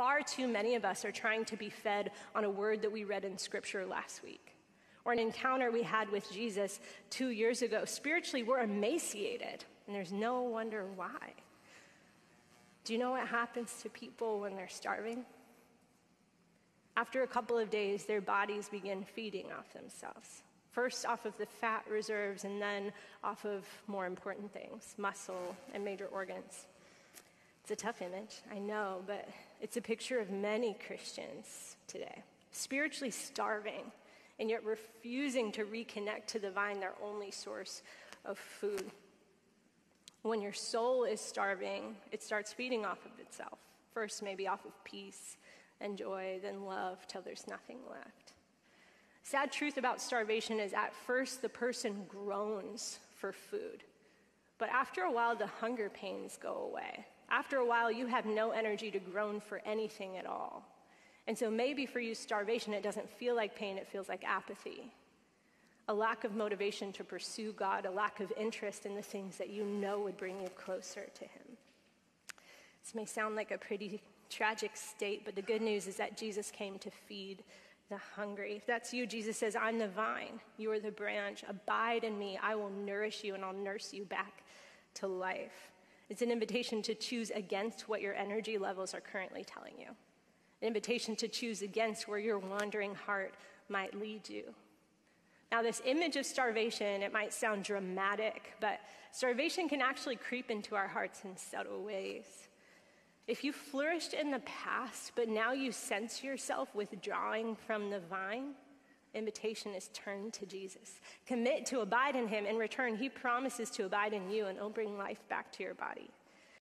Far too many of us are trying to be fed on a word that we read in Scripture last week, or an encounter we had with Jesus 2 years ago. Spiritually, we're emaciated, and there's no wonder why. Do you know what happens to people when they're starving? After a couple of days, their bodies begin feeding off themselves. First off of the fat reserves, and then off of more important things, muscle and major organs. It's a tough image, I know, but it's a picture of many Christians today, spiritually starving, and yet refusing to reconnect to the vine, their only source of food. When your soul is starving, it starts feeding off of itself. First, maybe off of peace and joy, then love, till there's nothing left. Sad truth about starvation is at first the person groans for food, but after a while the hunger pains go away. After a while you have no energy to groan for anything at all. And so maybe for you starvation, it doesn't feel like pain, it feels like apathy. A lack of motivation to pursue God, a lack of interest in the things that you know would bring you closer to Him. This may sound like a pretty tragic state, but the good news is that Jesus came to feed the hungry. If that's you, Jesus says, I'm the vine, you are the branch. Abide in me, I will nourish you and I'll nurse you back to life. It's an invitation to choose against what your energy levels are currently telling you. An invitation to choose against where your wandering heart might lead you. Now, this image of starvation, it might sound dramatic, but starvation can actually creep into our hearts in subtle ways. If you flourished in the past, but now you sense yourself withdrawing from the vine, invitation is turn to Jesus. Commit to abide in Him. In return, He promises to abide in you and He'll bring life back to your body.